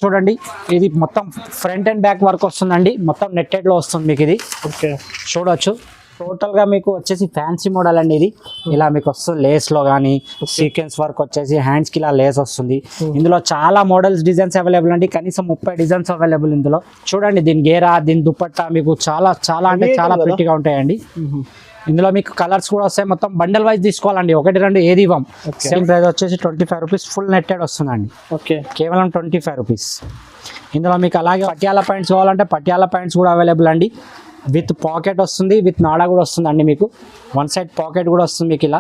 చూడండి ఇది మొత్తం ఫ్రంట్ అండ్ బ్యాక్ వర్క్ వస్తుందండి, మొత్తం నెట్టెడ్ లో వస్తుంది మీకు ఇది. ఓకే, చూడొచ్చు టోటల్ గా మీకు వచ్చేసి ఫ్యాన్సీ మోడల్ అండి ఇది. ఇలా మీకు వస్తుంది లేస్ లో కానీ సీక్వెన్స్ వర్క్ వచ్చేసి హ్యాండ్స్ కి ఇలా లేస్ వస్తుంది. ఇందులో చాలా మోడల్స్ డిజైన్స్ అవైలబుల్ అండి, కనీసం 30 డిజైన్స్ అవైలబుల్ ఇందులో. చూడండి దీని గేరా దీని దుపట్టా మీకు చాలా చాలా అంటే చాలా ప్రిటీగా ఉంటాయండి. ఇందులో మీకు కలర్స్ కూడా వస్తాయి, మొత్తం బండల్ వైజ్ తీసుకోవాలండి, 1 2 ఏది ఇవ్వం. సేమ్ ప్రైస్ వచ్చేసి 25 రూపీస్ ఫుల్ నెట్టెడ్ వస్తుందండి. ఓకే, కేవలం 25 రూపీస్. ఇందులో మీకు అలాగే పటియాలా ప్యాంట్స్ కావాలంటే పటియాలా ప్యాంట్స్ కూడా అవైలబుల్ అండి. విత్ పాకెట్ వస్తుంది, విత్ నాడా కూడా వస్తుందండి మీకు. 1 సైడ్ పాకెట్ కూడా వస్తుంది మీకు, ఇలా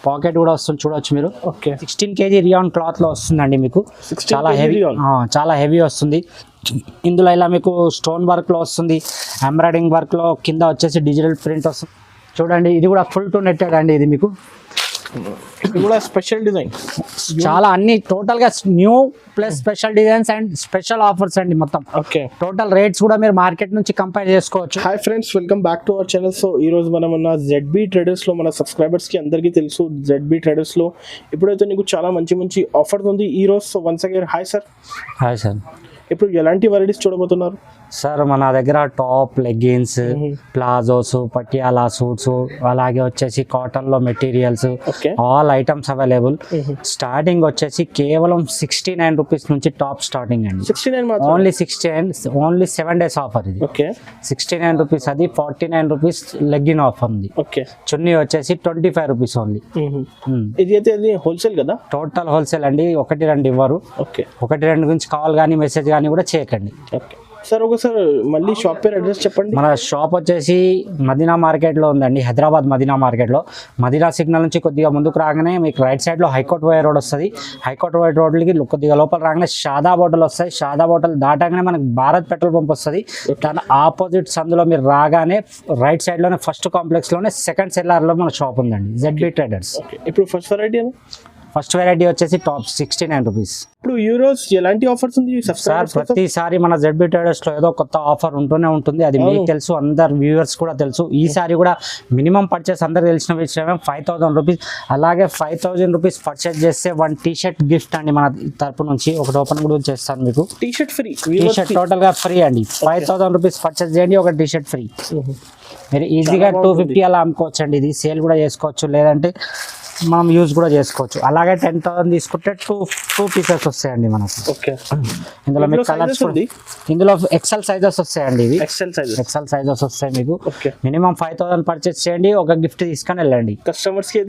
పాకెట్ కూడా వస్తుంది చూడొచ్చు మీరు. ఓకే, 16 kg రియాన్ క్లాత్ లో వస్తుందండి మీకు. చాలా హెవీ వస్తుంది. ఇందులో ఇలా మీకు స్టోన్ వర్క్ లో వస్తుంది, ఎంబ్రాయిడింగ్ వర్క్ లో కింద వచ్చేసి డిజిటల్ ప్రింట్ వస్తుంది. చూడండి ఇది కూడా ఫుల్ టు నెట్టెడ్ అండి ఇది మీకు. ఇది కూడా స్పెషల్ డిజైన్, చాలా అన్ని టోటల్ గా new plus special designs and special offers అండి మొత్తం. ఓకే, టోటల్ రేట్స్ కూడా మీరు మార్కెట్ నుంచి కంపేర్ చేసుకోవచ్చు. Hi friends, welcome back to our channel. So ఈ రోజు మనం ఉన్న ZB ట్రేడర్స్ లో మన సబ్స్క్రైబర్స్ కి అందరికీ తెలుసు, ZB ట్రేడర్స్ లో ఇప్పుడైతే నీకు చాలా మంచి ఆఫర్స్ ఉంది ఈ రోజు. So once again hi sir. Hi sir. ఇప్పుడు ఎలాంటి వెరైటీస్ చూడబోతున్నారు సార్? మన దగ్గర top, leggings, palazzos, Patiala suits, అలాగే వచ్చేసి కాటన్ లో materials, all items available. Starting వచ్చేసి కేవలం 69 రూపీస్ నుంచి టాప్ స్టార్టింగ్ అండి. 69 ఓన్లీ 69, ఓన్లీ 7 days ఆఫర్ ఇది. ఓకే, 69 రూపీస్ అది. 49 రూపీస్ లెగ్గిన్ ఆఫర్ ఉంది. ఓకే, చున్నీ వచ్చేసి 25 రూపీస్ ఓన్లీ. ఇది అయితే అది హోల్సేల్ కదా? టోటల్ హోల్సేల్ అండి, 1 2 ఇవ్వరు. ఓకే, 1 2 గురించి కాల్ కానీ మెసేజ్ కానీ కూడా చేయకండి. ఓకే సార్, ఒకసారి మళ్ళీ షాప్ పేరు అడ్రస్ చెప్పండి. మన షాప్ వచ్చేసి మదీనా మార్కెట్లో ఉందండి, హైదరాబాద్ మదీనా మార్కెట్లో. మదీనా సిగ్నల్ నుంచి కొద్దిగా ముందుకు రాగానే మీకు రైట్ సైడ్లో హైకోర్ట్ వై రోడ్ వస్తుంది. హైకోర్ట్ వై రోడ్లకి కొద్దిగా లోపల రాగానే షాదా హోటల్ వస్తాయి. షాదా హోటల్ దాటగానే మనకి భారత్ పెట్రోల్ పంప్ వస్తుంది. దాని ఆపోజిట్ సందులో మీరు రాగానే రైట్ సైడ్లోనే ఫస్ట్ కాంప్లెక్స్లోనే సెకండ్ సెల్లార్లో మన షాప్ ఉందండి, ZB ట్రేడర్స్. ఇప్పుడు ఫస్ట్ వెరైటీ ఫస్ట్ వెరైటీ వచ్చేసి టాప్ 69 రూపీస్. ఇప్పుడు ఈ రోజు ఎలాంటి ఆఫర్స్ ఉంది సార్? ప్రతిసారి మన ZB ట్రేడర్స్ లో ఏదో కొత్త ఆఫర్ ఉంటూనే ఉంటుంది, అది మీకు తెలుసు, అందరు వ్యూవర్స్ కూడా తెలుసు. ఈసారి కూడా మినిమం పర్చేస్ అందరు తెలిసిన విషయమే 5000 రూపీస్. అలాగే 5000 రూపీస్ పర్చేస్ చేస్తే 1 టీ-షర్ట్ గిఫ్ట్ అండి మన తరపు నుంచి. ఒకటి ఓపెన్ కూడా చేస్తాను మీకు. టీ-షర్ట్ ఫ్రీ, టీ-షర్ట్ టోటల్ గా ఫ్రీ అండి. 5000 రూపీస్ పర్చేస్ చేయండి, ఒక టీ-షర్ట్ ఫ్రీ. మీరు ఈజీగా 250 అలా అమ్ముకోవచ్చు అండి. ఇది సేల్ కూడా చేసుకోవచ్చు, లేదంటే మనం యూజ్ కూడా చేసుకోవచ్చు. అలాగే 10,000 తీసుకుంటే టూ పీసెస్ వస్తాయండి మనకు. ఓకే, ఇందులో మీకు కలర్స్, ఇందులో ఎక్సెల్ సైజెస్ వస్తాయండి. ఇవి ఎక్సెల్ సైజెస్ వస్తాయి మీకు. మినిమం 5000 పర్చేస్ చేయండి, ఒక గిఫ్ట్ తీసుకొని వెళ్ళండి. కస్టమర్స్ కి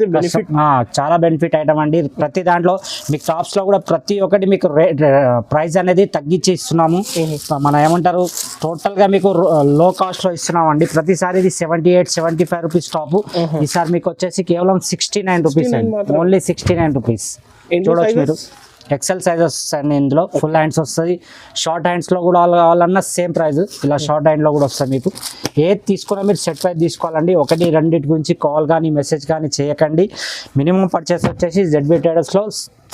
చాలా బెనిఫిట్ ఐటమ్ అండి. ప్రతి దాంట్లో మీకు టాప్స్ లో కూడా ప్రతి ఒక్కటి మీకు ప్రైస్ అనేది తగ్గించి ఇస్తున్నాము. మన ఏమంటారు, టోటల్ గా మీకు లో కాస్ట్ లో ఇస్తున్నాం అండి. ప్రతిసారి ఇది 78 75 రూపీస్ టాప్. ఈసారి మీకు వచ్చేసి కేవలం 69 రూపీస్, ఓన్లీ 69 రూపీస్. చూడొచ్చు మీరు, ఎక్సెల్ సైజెస్ అండి. ఇందులో ఫుల్ హ్యాండ్స్ వస్తుంది, షార్ట్ హ్యాండ్స్ లో కూడా కావాలన్నా సేమ్ ప్రైస్. ఇలా షార్ట్ హ్యాండ్ లో కూడా వస్తుంది మీకు. ఏది తీసుకున్నా మీరు సెట్ ప్రైస్ తీసుకోవాలండి. 1 2 గురించి కాల్ కానీ మెసేజ్ కానీ చేయకండి. మినిమం పర్చేస్ వచ్చేసి ZB ట్రేడర్స్ లో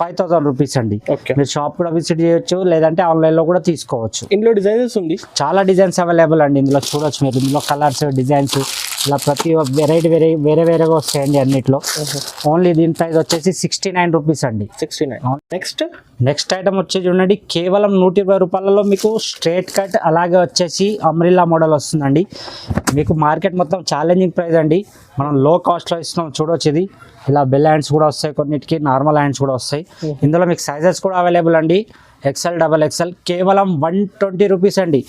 5000 రూపీస్ అండి. మీరు షాప్ కూడా విజిట్ చేయొచ్చు, లేదంటే ఆన్లైన్ లో కూడా తీసుకోవచ్చు. ఇందులో డిజైన్స్ ఉంది, చాలా డిజైన్స్ అవైలబుల్ అండి. ఇందులో చూడొచ్చు మీరు, ఇందులో కలర్స్, డిజైన్స్ ఇలా ప్రతి వెరైటీ వేరేగా వస్తాయండి అన్నిట్లో. ఓన్లీ దీని ప్రైస్ వచ్చేసి 69 రూపీస్ అండి. 69. నెక్స్ట్ ఐటమ్ వచ్చి చూడండి, కేవలం 120 రూపాయలలో మీకు స్ట్రేట్ కట్, అలాగే వచ్చేసి అమ్రిల్లా మోడల్ వస్తుందండి. మీకు మార్కెట్ మొత్తం ఛాలెంజింగ్ ప్రైస్ అండి, మనం లో కాస్ట్లో ఇస్తున్నాం. చూడొచ్చు ఇది ఇలా బెల్ హ్యాండ్స్ కూడా వస్తాయి, కొన్నిటికి నార్మల్ హ్యాండ్స్ కూడా వస్తాయి. ఇందులో మీకు సైజెస్ కూడా అవైలబుల్ అండి, XL XXL. కేవలం 120 రూపీస్ అండి,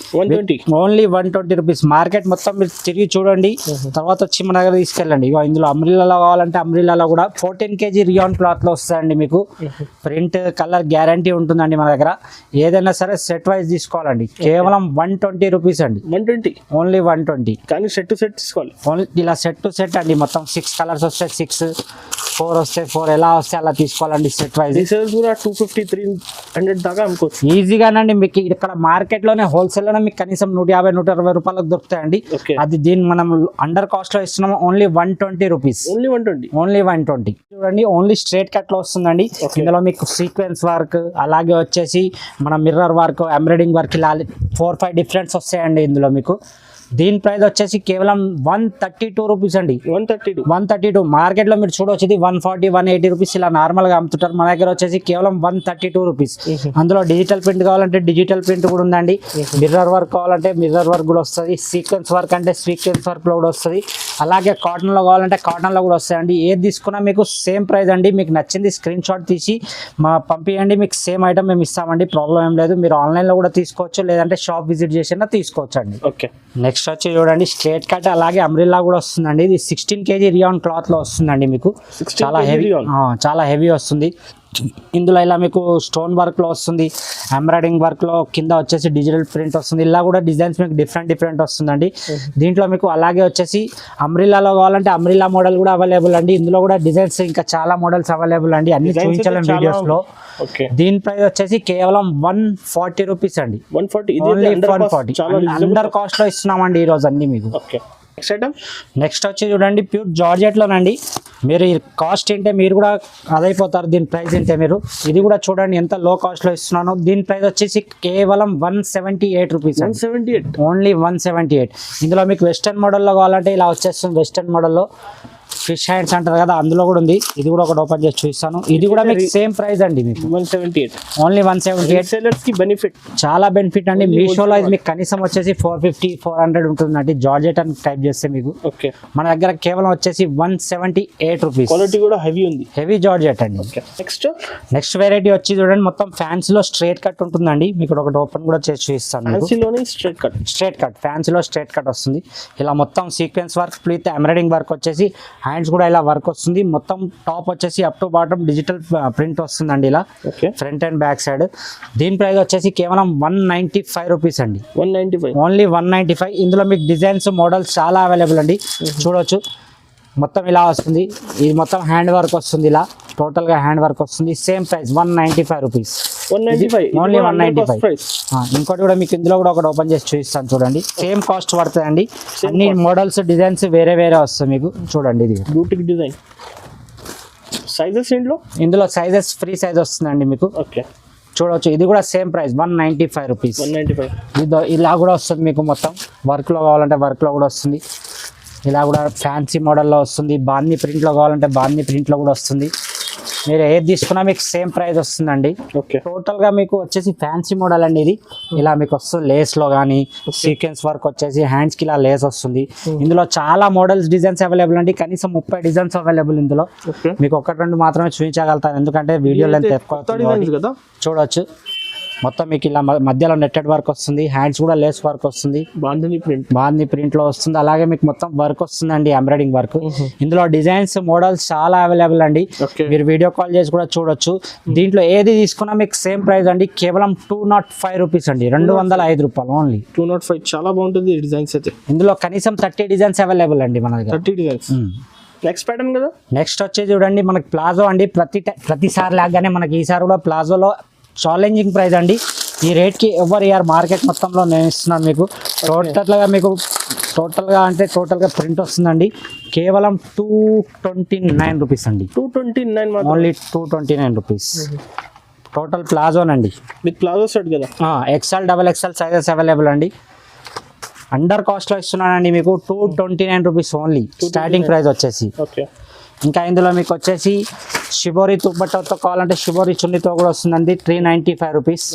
ఓన్లీ 120 రూపీస్. మార్కెట్ మొత్తం మీరు తిరిగి చూడండి, తర్వాత వచ్చి మన దగ్గర తీసుకెళ్ళండి. ఇక ఇందులో అమ్రిల్లాలో కావాలంటే అమ్రిల్లాలో కూడా 14 kg రియాన్ క్లాత్ లో వస్తుందండి మీకు. ప్రింట్ కలర్ గ్యారంటీ ఉంటుందండి మన దగ్గర. ఏదైనా సరే సెట్ వైజ్ తీసుకోవాలండి, కేవలం 120 రూపీస్ అండి. 120, ఓన్లీ 120. కానీ సెట్ టు సెట్ తీసుకోవాలి. ఓన్లీ ఇలా సెట్ టు సెట్ అండి, మొత్తం 6 కలర్స్ వస్తాయి, 6 4 వస్తాయి, 4 ఎలా వస్తే అలా తీసుకోవాలండి సెట్ వైజ్. 250 300 దాకా ఈజీగానండి. మీకు ఇక్కడ మార్కెట్ లోనే హోల్సేల్ లోనే మీకు కనీసం 150 120 రూపాయలకు దొరుకుతాయండి. అది దీన్ని మనం అండర్ కాస్ట్ లో ఇస్తున్నాము, ఓన్లీ 120 రూపీస్. ఓన్లీ 120. చూడండి, ఓన్లీ స్ట్రేట్ కట్ లో వస్తుందండి. ఇందులో మీకు సీక్వెన్స్ వర్క్, అలాగే వచ్చేసి మన మిర్రర్ వర్క్, ఎంబ్రాయిడింగ్ వర్క్, ఇలా 4 5 డిఫరెంట్స్ వస్తాయండి ఇందులో మీకు. దీని ప్రైస్ వచ్చేసి కేవలం 132 రూపీస్ అండి. 132. 132 మార్కెట్లో మీరు చూడవచ్చు, ఇది 140 180 రూపీస్ ఇలా నార్మల్గా అమ్ముతుంటారు. మన దగ్గర వచ్చేసి కేవలం 132 రూపీస్. అందులో డిజిటల్ ప్రింట్ కావాలంటే డిజిటల్ ప్రింట్ కూడా ఉందండి, మిర్రర్ వర్క్ కావాలంటే మిర్రర్ వర్క్ కూడా వస్తుంది, సీక్వెన్స్ వర్క్ అంటే సీక్వెన్స్ వర్క్లో కూడా వస్తుంది, అలాగే కాటన్లో కావాలంటే కాటన్లో కూడా వస్తాయండి. ఏది తీసుకున్నా మీకు సేమ్ ప్రైస్ అండి. మీకు నచ్చింది స్క్రీన్ షాట్ తీసి పంపించండి, మీకు సేమ్ ఐటమ్ మేము ఇస్తామండి, ప్రాబ్లం ఏం లేదు. మీరు ఆన్లైన్లో కూడా తీసుకోవచ్చు, లేదంటే షాప్ విజిట్ చేసినా తీసుకోవచ్చు అండి. ఓకే, నెక్స్ట్ వచ్చి చూడండి స్ట్రేట్ కట్ అలాగే అంబ్రిల్లా కూడా వస్తుందండి. ఇది 16 kg రియాన్ క్లాత్ లో వస్తుందండి. మీకు చాలా హెవీ వస్తుంది. ఇందులో ఇలా మీకు స్టోన్ వర్క్ లో వస్తుంది, ఎంబ్రాయిడింగ్ వర్క్ లో కింద వచ్చేసి డిజిటల్ ప్రింట్ వస్తుంది. ఇలా కూడా డిజైన్స్ మీకు డిఫరెంట్ వస్తుందండి. దీంట్లో మీకు అలాగే వచ్చేసి అంబ్రిల్లాలో కావాలంటే అంబ్రిల్లా మోడల్ కూడా అవైలబుల్ అండి. ఇందులో కూడా డిజైన్స్ ఇంకా చాలా మోడల్స్ అవైలబుల్ అండి, అన్ని చూపించలేం వీడియోస్ లో. దీని ప్రైస్ వచ్చేసి కేవలం 140 రూపీస్ అండి. 140 అండర్ కాస్ట్ లో ఇస్తున్నామండి ఈ రోజు అన్ని మీకు. నెక్స్ట్ వచ్చి చూడండి ప్యూర్ జార్జెట్ లోనండి. మీరు ఈ కాస్ట్ ఏంటే మీరు కూడా అదైపోతారు దీని ప్రైస్ ఏంటే మీరు. ఇది కూడా చూడండి ఎంత లో కాస్ట్ లో ఇస్తున్నాను. దీని ప్రైస్ వచ్చేసి కేవలం 178 రూపీస్. 178 ఓన్లీ 178. ఇందులో మీకు వెస్టర్న్ మోడల్లో కావాలంటే ఇలా వచ్చేస్తుంది. వెస్టర్న్ మోడల్లో ఫిష్ హ్యాండ్స్ అంటారు కదా, అందులో కూడా ఉంది. ఇది కూడా ఒకటి ఓపెన్ చేసి చూపిస్తాను. ఇది కూడా మీకు సేమ్ ప్రైస్ అండి, మీకు 178. ఓన్లీ 178. సెల్లర్స్ కి బెనిఫిట్, చాలా బెనిఫిట్ అండి. మీషోలో ఇది మీకు కనీసం వచ్చేసి 450 400 ఉంటుందండి జార్జెట్ అని టైప్ చేస్తే మీకు. ఓకే, మన దగ్గర కేవలం వచ్చేసి 178 రూపీస్. క్వాలిటీ కూడా హెవీ ఉంది, హెవీ జార్జెట్ అండి. నెక్స్ట్ వెరైటీ వచ్చి చూడండి మొత్తం ఫ్యాన్సీలో స్ట్రేట్ కట్ ఉంటుందండి. మీకు ఒకటి ఓపెన్ కూడా చేసి చూపిస్తాను. స్ట్రేట్ కట్ ఫ్యాన్సీలో స్ట్రేట్ కట్ వస్తుంది. ఇలా మొత్తం sequence work with embroidering work వచ్చేసి హ్యాండ్స్ కూడా ఇలా వర్క్ వస్తుంది. మొత్తం టాప్ వచ్చేసి up to bottom digital print వస్తుందండి ఇలా ఫ్రంట్ అండ్ బ్యాక్ సైడ్. దీని ప్రైస్ వచ్చేసి కేవలం 195 రూపీస్ అండి. 195, ఓన్లీ 195. ఇందులో మీకు డిజైన్స్ మోడల్స్ చాలా అవైలబుల్ అండి, చూడవచ్చు. మొత్తం ఇలా వస్తుంది. ఇది మొత్తం హ్యాండ్ వర్క్ వస్తుంది, ఇలా టోటల్ గా హ్యాండ్ వర్క్ వస్తుంది. Same price 195 rupees. ఓన్లీ 195. ఇంకోటి కూడా మీకు ఇందులో కూడా ఒకటి ఓపెన్ చేసి చూపిస్తాను చూడండి. సేమ్ కాస్ట్ పడుతుంది అండి. అన్ని మోడల్స్ డిజైన్స్ వేరే వస్తాయి మీకు. చూడండి ఇది బ్యూటిక్ డిజైన్. సైజెస్ ఇందులో సైజెస్ ఫ్రీ సైజ్ వస్తుందండి మీకు. ఓకే, చూడవచ్చు. ఇది కూడా సేమ్ ప్రైస్ 195 రూపీస్. 195. ఇలా కూడా వస్తుంది మీకు. మొత్తం వర్క్ లో కావాలంటే వర్క్ లో కూడా వస్తుంది. ఇలా కూడా ఫ్యాన్సీ మోడల్లో వస్తుంది. బాందీ ప్రింట్లో కావాలంటే బాందీ ప్రింట్లో కూడా వస్తుంది. మీరు ఏది తీసుకున్నా మీకు సేమ్ ప్రైస్ వస్తుందండి. టోటల్ గా మీకు వచ్చేసి ఫ్యాన్సీ మోడల్ అండి ఇది. ఇలా మీకు వస్తుంది లేస్ లో కానీ సీక్వెన్స్ వర్క్ వచ్చేసి హ్యాండ్స్ కి ఇలా లేస్ వస్తుంది. ఇందులో చాలా మోడల్స్ డిజైన్స్ అవైలబుల్ అండి, కనీసం 30 డిజైన్స్ అవైలబుల్ ఇందులో. మీకు ఒకటి రెండు మాత్రమే చూపించగలుగుతాను ఎందుకంటే వీడియో లెంత్ ఎక్కువ. చూడవచ్చు మొత్తం మీకు ఇలా మధ్యలో నెట్టెడ్ వర్క్ వస్తుంది. హ్యాండ్స్ కూడా లేస్ వర్క్ వస్తుంది, బాందీ ప్రింట్ లో వస్తుంది. అలాగే మీకు మొత్తం వర్క్ వస్తుందండి, ఎంబ్రాయిడింగ్ వర్క్. ఇందులో డిజైన్స్ మోడల్స్ చాలా అవైలబుల్ అండి. మీరు వీడియో కాల్ చేసి కూడా చూడొచ్చు. దీంట్లో ఏది తీసుకున్నా మీకు సేమ్ ప్రైస్ అండి, కేవలం 205 రూపీస్ అండి. 205 రూపాయలు ఓన్లీ. 205 చాలా బాగుంటుంది డిజైన్స్ అయితే. ఇందులో కనీసం 30 డిజైన్స్ అవైలబుల్ అండి మన దగ్గర. 30 డిజైన్స్. నెక్స్ట్ ప్యాటర్న్ కదా. నెక్స్ట్ వచ్చి చూడండి మనకి ప్లాజో అండి. ప్రతిసారి లాగానే మనకి ఈసారి కూడా ప్లాజోలో ఛాలెంజింగ్ ప్రైస్ అండి. ఈ రేట్కి ఎవరు ఇయర్ మార్కెట్ మొత్తంలో నేను ఇస్తున్నాను మీకు. టోటల్గా ప్రింట్ వస్తుందండి. కేవలం 229 రూపీస్ అండి. 229 ఓన్లీ 229 రూపీస్. టోటల్ ప్లాజోనండి. విత్ ప్లాజో సెట్ కదా. XL XXL సైజెస్ అవైలబుల్ అండి. అండర్ కాస్ట్లో ఇస్తున్నానండి మీకు. 229 రూపీస్ ఓన్లీ స్టార్టింగ్ ప్రైస్ వచ్చేసి. ఓకే, ఇంకా ఇందులో మీకు వచ్చేసి షిబోరి దుప్పట్టతో కావాలంటే షిబోరి చున్నీతో కూడా వస్తుందండి. 395 రూపీస్.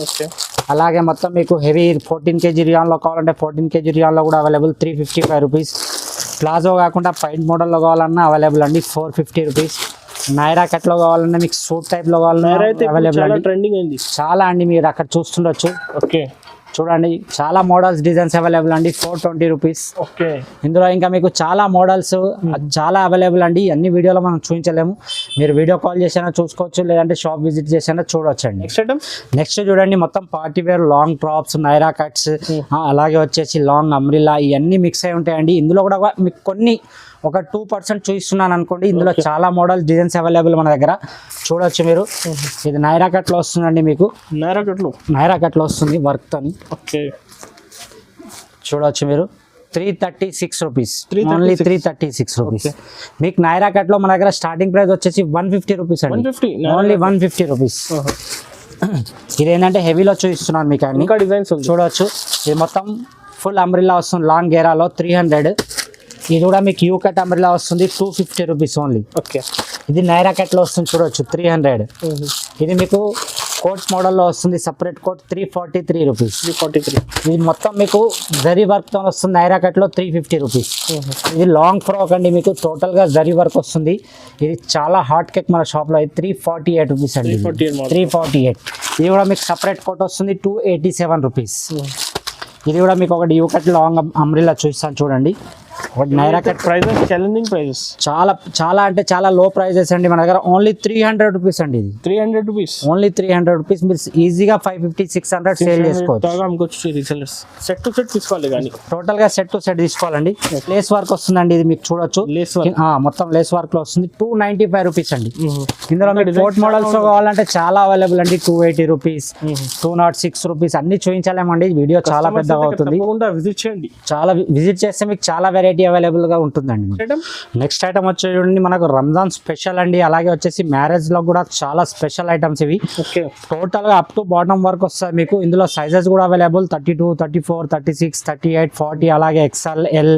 అలాగే మొత్తం మీకు హెవీ 14 kg రియాన్లో కావాలంటే 14 kg రియాన్లో కూడా అవైలబుల్ 355 రూపీస్. ప్లాజో కాకుండా పైంట్ మోడల్లో కావాలన్నా అవైలబుల్ అండి 450 రూపీస్. నైరా కట్లో కావాలన్నా మీకు సూట్ టైప్లో కావాలన్నా అవైలబుల్ అండి. చాలా అండి, మీరు అక్కడ చూస్తుండొచ్చు. ఓకే, చూడండి చాలా మోడల్స్ డిజైన్స్ అవైలబుల్ అండి. 420 రూపీస్. ఓకే, ఇందులో ఇంకా మీకు చాలా మోడల్స్ చాలా అవైలబుల్ అండి. అన్ని వీడియోలో మనం చూపించలేము. మీరు వీడియో కాల్ చేసినా చూసుకోవచ్చు, లేదంటే షాప్ విజిట్ చేసినా చూడవచ్చు అండి. నెక్స్ట్ చూడండి మొత్తం పార్టీ వేర్ లాంగ్ టాప్స్, నైరా కట్స్, అలాగే వచ్చేసి లాంగ్ అంబ్రిల్లా ఇవన్నీ మిక్స్ అయి ఉంటాయండి. ఇందులో కూడా మీకు కొన్ని ఒక 2% చూపిస్తున్నాను అనుకోండి. ఇందులో చాలా మోడల్ డిజైన్స్ అవైలబుల్ మన దగ్గర చూడవచ్చు మీరు. ఇది నైరా కట్లో వస్తుందండి మీకు. నైరా కట్లో వస్తుంది వర్క్ తోని. చూడవచ్చు మీరు. 336 రూపీస్. Only 336 rupees. మీకు నైరా కట్లో మన దగ్గర స్టార్టింగ్ ప్రైస్ వచ్చేసి 150 రూపీస్ అండి. Only 150 rupees. ఇదేంటంటే హెవీలో చూపిస్తున్నాను మీకు అన్ని. డిజైన్స్ చూడవచ్చు. ఇది మొత్తం ఫుల్ అంబ్రిల్లా వస్తుంది లాంగ్ గేరాలో 300. ఇది కూడా మీకు యూ కట్ అంబ్రిల్లా వస్తుంది 250 రూపీస్ ఓన్లీ. ఓకే. ఇది నైరా కట్లో వస్తుంది చూడొచ్చు 300. ఇది మీకు కోట్ మోడల్లో వస్తుంది సపరేట్ కోట్ 343 రూపీస్. 343. ఇది మొత్తం మీకు జరీ వర్క్తో వస్తుంది నైరా కట్లో 350 రూపీస్. ఇది లాంగ్ ఫ్రాక్ అండి, మీకు టోటల్గా జరీ వర్క్ వస్తుంది. ఇది చాలా హాట్ కేక్ మన షాప్లో ఇది 348 రూపీస్ అండి. 348. ఇది కూడా మీకు సపరేట్ కోట్ వస్తుంది 287 రూపీస్. ఇది కూడా మీకు ఒకటి యూ కట్ లాంగ్ అంబ్రిల్లా చూస్తాను చూడండి. ఒకటి నైరా కట్ ప్రైజెస్ ఛాలెంజింగ్ ప్రైజెస్, చాలా చాలా అంటే చాలా లో ప్రైజెస్ అండి మన దగ్గర. ఓన్లీ 300 రూపీస్ అండి. ఇది 300 రూపీస్, ఓన్లీ 300 రూపీస్. మీరు ఈజీగా 550 600 సేల్ చేసుకోవచ్చు. రీసెల్లర్స్ సెట్ టు సెట్ తీసుకోవాలి కానీ టోటల్ గా సెట్ టు సెట్ తీసుకోవాలండి. లేస్ వర్క్ వస్తుందండి, ఇది మీకు చూడొచ్చు. మొత్తం లేస్ వర్క్ లో వస్తుంది 295 రూపీస్ అండి. ఇందులో మీకు కోట్ మోడల్స్ కావాలంటే చాలా అవైలబుల్ అండి. 280 రూపీస్, 206 రూపీస్ అన్ని చూపించలేమండి. వీడియో చాలా పెద్దగా అవుతుంది. విజిట్ చేయండి. చాలా విజిట్ చేస్తే మీకు చాలా వెరైటీ అవైలబుల్ గా ఉంటుందండి. నెక్స్ట్ ఐటమ్ వచ్చి చూడండి మనకు రంజాన్ స్పెషల్ అండి. అలాగే వచ్చేసి మ్యారేజ్ లో కూడా చాలా స్పెషల్ ఐటమ్స్ ఇవి. టోటల్ గా అప్ టు బాటమ్ వరకు వస్తాయి మీకు. ఇందులో సైజెస్ కూడా అవైలబుల్ 32, 34, 36, 38, 40 అలాగే XL, L.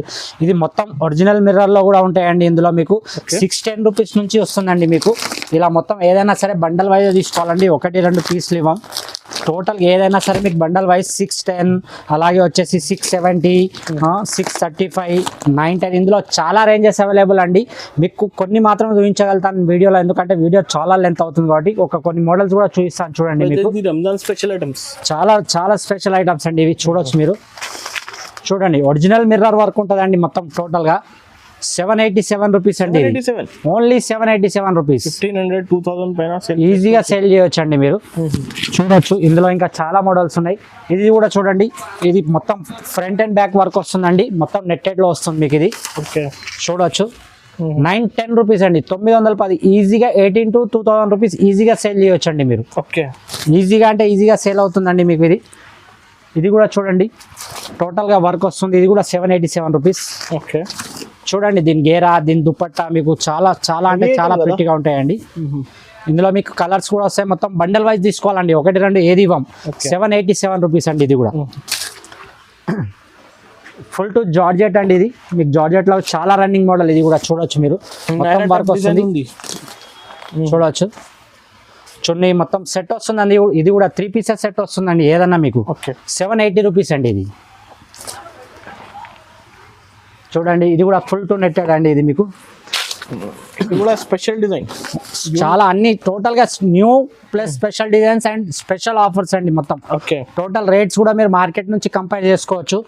ఇది మొత్తం ఒరిజినల్ మిర్రర్ లో కూడా ఉంటాయండి. ఇందులో మీకు 610 రూపీస్ నుంచి వస్తుందండి మీకు. ఇలా మొత్తం ఏదైనా సరే బండల్ వైజ్ తీసుకోవాలండి. 1-2 పీసులు ఇవ్వం. టోటల్ ఏదైనా సరే మీకు బండల్ వైజ్ 610 అలాగే వచ్చేసి 670, 635, 910 ఇందులో చాలా రేంజెస్ అవైలబుల్ అండి. మీకు కొన్ని మాత్రం చూపించగలుగుతాను వీడియోలో, ఎందుకంటే వీడియో చాలా లెంత్ అవుతుంది కాబట్టి. కొన్ని మోడల్స్ కూడా చూపిస్తాను చూడండి. మీకు రంజాన్ స్పెషల్ ఐటమ్స్ చాలా చాలా స్పెషల్ ఐటమ్స్ అండి ఇవి. చూడొచ్చు మీరు. చూడండి ఒరిజినల్ మిర్రర్ వర్క్ ఉంటుందండి మొత్తం. టోటల్గా 787 రూపీస్ అండి. Only 787 rupees. 1500, 2000 పైన ఈజీగా సేల్ చేయొచ్చు అండి మీరు. చూడొచ్చు ఇందులో ఇంకా చాలా మోడల్స్ ఉన్నాయి. ఇది కూడా చూడండి. ఇది మొత్తం ఫ్రంట్ అండ్ బ్యాక్ వర్క్ వస్తుందండి. మొత్తం నెట్టెడ్ లో వస్తుంది మీకు ఇది. చూడొచ్చు 910 రూపీస్ అండి. 910 ఈజీగా 18 to 2000 రూపీస్ ఈజీగా సేల్ చేయొచ్చు అండి మీరు. ఈజీగా అంటే ఈజీగా సేల్ అవుతుందండి మీకు ఇది. ఇది కూడా చూడండి టోటల్గా వర్క్ వస్తుంది. ఇది కూడా 787 రూపీస్. చూడండి దీని గేరా, దీని దుపట్టా మీకు చాలా చాలా అంటే చాలా ప్రిటీగా ఉంటాయండి. ఇందులో మీకు కలర్స్ కూడా వస్తాయి. మొత్తం బండల్ వైజ్ తీసుకోవాలండి. 1-2 ఏది ఇవ్వం. 787 రూపీస్ అండి. ఇది కూడా ఫుల్ టు జార్జెట్ అండి. ఇది మీకు జార్జెట్ లో చాలా రన్నింగ్ మోడల్. ఇది కూడా చూడొచ్చు మీరు. మొత్తం వర్క్ వస్తుంది చూడొచ్చు. చున్నీ మొత్తం సెట్ వస్తుందండి. ఇది కూడా 3 పీసెస్ సెట్ వస్తుందండి ఏదన్నా మీకు. 780 రూపీస్ అండి ఇది. చూడండి ఇది కూడా ఫుల్ టు నెట్టెడ్ అండి. ఇది మీకు ఇది కూడా స్పెషల్ డిజైన్. చాలా అన్ని టోటల్ గా new plus special designs and special offers అండి మొత్తం. టోటల్ రేట్స్ కూడా మీరు మార్కెట్ నుంచి కంపేర్ చేసుకోవచ్చు.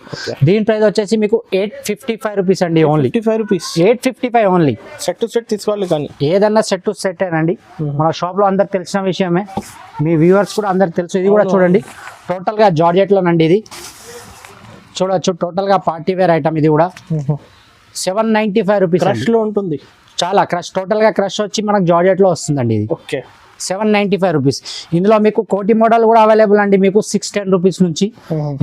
దీని ప్రైస్ వచ్చేసి మీకు 855 రూపీస్ అండి. Only 855 only. Set to set తీసుకోవాలి కానీ ఏదన్నా సెట్ టు సెట్ అండి. మన షాప్ లో అందరికి తెలిసిన విషయమే, మీ వ్యూవర్స్ కూడా అందరికి తెలుసు. ఇది కూడా చూడండి టోటల్ గా జార్జెట్ లోనండి. ఇది చూడొచ్చు టోటల్ గా పార్టీ వేర్ ఐటమ్. ఇది కూడా 795 రూపీస్. క్రష్ లో ఉంటుంది. చాలా క్రష్, టోటల్ గా క్రష్ వచ్చి మనకు జార్జెట్ లో వస్తుందండి ఇది. 795 రూపీస్. ఇందులో మీకు కోటి మోడల్ కూడా అవైలబుల్ అండి మీకు 610 రూపీస్ నుంచి.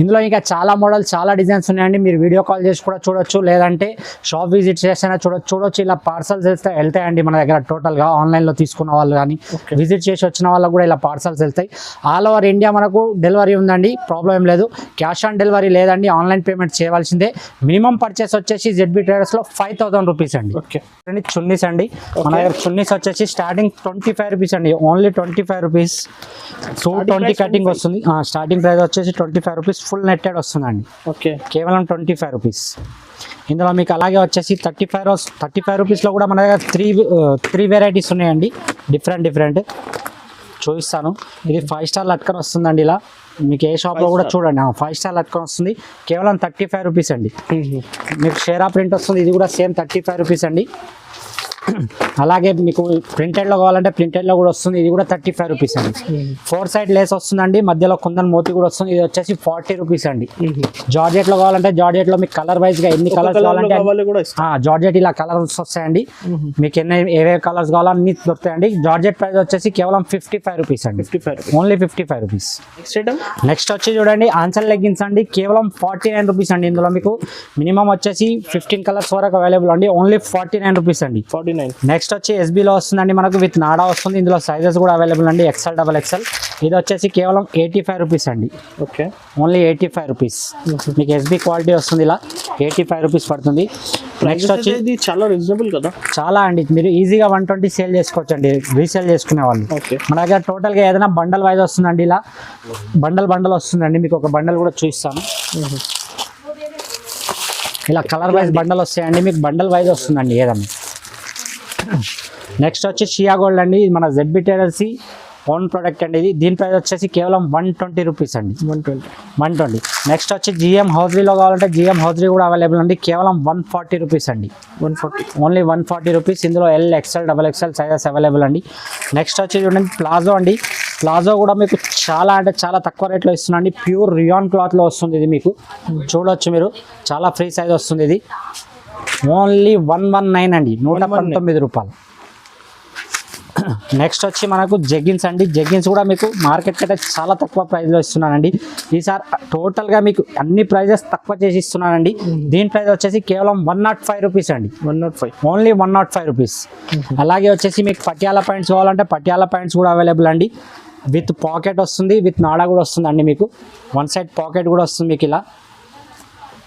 ఇందులో ఇంకా చాలా మోడల్ చాలా డిజైన్స్ ఉన్నాయండి. మీరు వీడియో కాల్ చేసి కూడా చూడొచ్చు, లేదంటే షాప్ విజిట్ చేసినా చూడొచ్చు. ఇలా పార్సల్స్ వెళ్తాయండి మన దగ్గర. టోటల్గా ఆన్లైన్లో తీసుకున్న వాళ్ళు కానీ విజిట్ చేసి వచ్చిన వాళ్ళకు కూడా ఇలా పార్సల్స్ వెళ్తాయి. ఆల్ ఓవర్ ఇండియా మనకు డెలివరీ ఉందండి. ప్రాబ్లం ఏం లేదు. క్యాష్ ఆన్ డెలివరీ లేదండి, ఆన్లైన్ పేమెంట్ చేయవలసిందే. మినిమం పర్చేస్ వచ్చేసి ZB ట్రేడర్స్లో 5000 రూపీస్ అండి. చున్నీస్ అండి మన దగ్గర. చున్నీస్ వచ్చేసి స్టార్టింగ్ 25 రూపీస్ అండి. Only 25 rupees. 220 కటింగ్ వస్తుంది. స్టార్టింగ్ ప్రైస్ వచ్చేసి 25 రూపీస్. ఫుల్ నెట్టెడ్ వస్తుందండి. కేవలం 25 రూపీస్. ఇందులో మీకు అలాగే వచ్చేసి 35 రూపీస్లో కూడా మన దగ్గర త్రీ వెరైటీస్ ఉన్నాయండి. డిఫరెంట్ చూపిస్తాను. ఇది 5 స్టార్ లట్కన్ వస్తుందండి. ఇలా మీకు ఏ షాప్లో కూడా చూడండి 5 స్టార్ లట్కన్ వస్తుంది. కేవలం 35 రూపీస్ అండి. మీకు షేరా ప్రింట్ వస్తుంది. ఇది కూడా సేమ్ 35 రూపీస్ అండి. అలాగే మీకు ప్రింటెడ్లో కావాలంటే ప్రింటెడ్లో కూడా వస్తుంది. ఇది కూడా 35 రూపీస్ అండి. 4 సైడ్ లేస్ వస్తుందండి. మధ్యలో కుందన్ మోతి కూడా వస్తుంది. ఇది వచ్చేసి 40 రూపీస్ అండి. జార్జెట్లో కావాలంటే జార్జెట్లో మీకు కలర్ వైజ్గా ఎన్ని కలర్స్ కావాలంటే జార్జెట్ ఇలా కలర్స్ వస్తాయండి. మీకు ఏవే కలర్స్ కావాలో అన్ని దొరుకుతాయండి. జార్జెట్ ప్రైస్ వచ్చేసి కేవలం 55 రూపీస్ అండి. Only 55 rupees. నెక్స్ట్ వచ్చి చూడండి ఆన్సర్ లెగ్గిన్స్ అండి. కేవలం 49 రూపీస్ అండి. ఇందులో మీకు మినిమం వచ్చేసి 15 కలర్స్ వరకు అవైలబుల్ అండి. ఓన్లీ 49 రూపీస్ అండి. 149. నెక్స్ట్ వచ్చి ఎస్బీలో వస్తుందండి మనకు విత్ నాడా వస్తుంది. ఇందులో సైజెస్ కూడా అవైలబుల్ అండి, ఎక్సెల్ డబల్ ఎక్సెల్. ఇది వచ్చేసి కేవలం 85 రూపీస్ అండి, ఓకే. Only 85 rupees. మీకు ఎస్బీ క్వాలిటీ వస్తుంది, ఇలా 85 రూపీస్ పడుతుంది. నెక్స్ట్ వచ్చి ఇది చాలా రీజనబుల్ కదా, చాలా అండి, మీరు ఈజీగా 120 సేల్ చేసుకోవచ్చు అండి, రీసేల్ చేసుకునే వాళ్ళు. ఓకే. మన దగ్గర టోటల్గా ఏదైనా బండల్ వైజ్ వస్తుందండి, ఇలా బండల్ వస్తుందండి. మీకు ఒక బండల్ కూడా చూపిస్తాను. ఇలా కలర్ వైజ్ బండల్ వస్తాయండి, మీకు బండల్ వైజ్ వస్తుందండి ఏదన్నా. నెక్స్ట్ వచ్చి షియా గోల్డ్ అండి, ఇది మన ZB టైలర్స్ ఓన్ ప్రోడక్ట్ అండి. ఇది దీని ప్రైస్ వచ్చేసి కేవలం 120 రూపీస్ అండి, 120. నెక్స్ట్ వచ్చి GM హౌజరీలో కావాలంటే GM హౌజరీ కూడా అవైలబుల్ అండి, కేవలం 140 రూపీస్ అండి, 140, ఓన్లీ 140 రూపీస్. ఇందులో L, XL, XXL sizes available అండి. నెక్స్ట్ వచ్చి చూడండి ప్లాజో అండి, ప్లాజో కూడా మీకు చాలా అంటే చాలా తక్కువ రేట్లో ఇస్తున్నాండి. ప్యూర్ రియాన్ క్లాత్లో వస్తుంది ఇది, మీకు చూడొచ్చు మీరు, చాలా ఫ్రీ సైజ్ వస్తుంది. ఇది ఓన్లీ 119 అండి, 119 రూపాయలు. నెక్స్ట్ వచ్చి మనకు జెగ్గిన్స్ అండి, జెగ్గిన్స్ కూడా మీకు మార్కెట్ కంటే చాలా తక్కువ ప్రైస్లో ఇస్తున్నానండి. ఈసారి టోటల్గా మీకు అన్ని ప్రైజెస్ తక్కువ చేసి ఇస్తున్నానండి. దీని ప్రైస్ వచ్చేసి కేవలం 105 రూపీస్ అండి, 105, ఓన్లీ 105 రూపీస్. అలాగే వచ్చేసి మీకు పటియాలా ప్యాంట్స్ కావాలంటే పటియాలా ప్యాంట్స్ కూడా అవైలబుల్ అండి, విత్ పాకెట్ వస్తుంది, విత్ నాడా కూడా వస్తుంది అండి. మీకు వన్ సైడ్ పాకెట్ కూడా వస్తుంది, మీకు ఇలా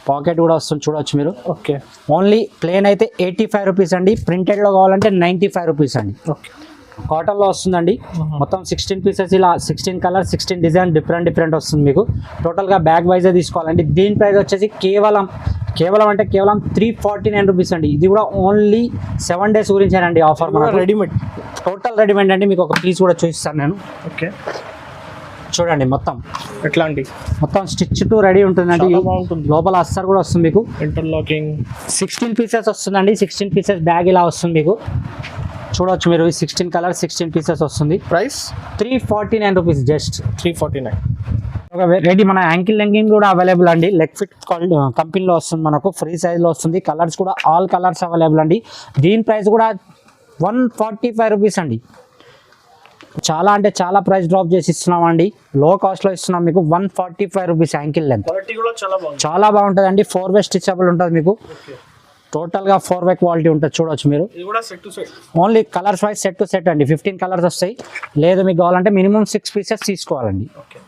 పాకెట్ కూడా వస్తుంది, చూడవచ్చు మీరు. ఓకే. ఓన్లీ ప్లేన్ అయితే 85 రూపీస్ అండి, ప్రింటెడ్లో కావాలంటే 95 రూపీస్ అండి. ఓకే. కాటన్లో వస్తుందండి, మొత్తం 16 పీసెస్, ఇలా 16 కలర్ 16 డిజైన్ డిఫరెంట్ వస్తుంది మీకు. టోటల్గా బ్యాగ్ వైజే తీసుకోవాలండి. దీని ప్రైస్ వచ్చేసి కేవలం 349 రూపీస్ అండి. ఇది కూడా ఓన్లీ 7 డేస్ గురించేనండి ఆఫర్, మనకు రెడీమేడ్, టోటల్ రెడీమేడ్ అండి. మీకు ఒక పీస్ కూడా చూపిస్తాను నేను, ఓకే. చూడండి మొత్తం ఎట్లాంటి మొత్తం స్టిచ్ టు రెడీ ఉంటుందండి. చాలా బాగుంటుంది. లోపల అస్సర్ కూడా వస్తుంది మీకు, ఇంటర్లాకింగ్. 16 పీసెస్ వస్తుందండి, 16 పీసెస్ బ్యాగ్ ఇలా వస్తుంది మీకు, చూడవచ్చు మీరు. 16 కలర్ 16 పీసెస్ వస్తుంది, ప్రైస్ 349 రూపీస్, జస్ట్ 349. రెడీ. మన యాంకిల్ లెగ్గింగ్ కూడా అవైలబుల్ అండి, లెగ్ ఫిట్ కంపెనీలో వస్తుంది మనకు, ఫ్రీ సైజ్లో వస్తుంది. కలర్స్ కూడా ఆల్ కలర్స్ అవైలబుల్ అండి. దీని ప్రైస్ కూడా 145 రూపీస్ అండి, చాలా అంటే చాలా ప్రైస్ డ్రాప్ చేసి ఇస్తున్నామండి, లో కాస్ట్లో ఇస్తున్నాం మీకు. 145 రూపీస్ యాంకిల్ లెంత్, క్వాలిటీ కూడా చాలా బాగుంటుంది అండి. 4-way స్టిచబుల్ ఉంటుంది మీకు, టోటల్గా 4-way క్వాలిటీ ఉంటుంది, చూడవచ్చు మీరు. ఇది కూడా set to set, only colours wise set to set అండి, 15 కలర్స్ వస్తాయి. లేదు మీకు కావాలంటే మినిమం 6 పీసెస్ తీసుకోవాలండి. ఓకే.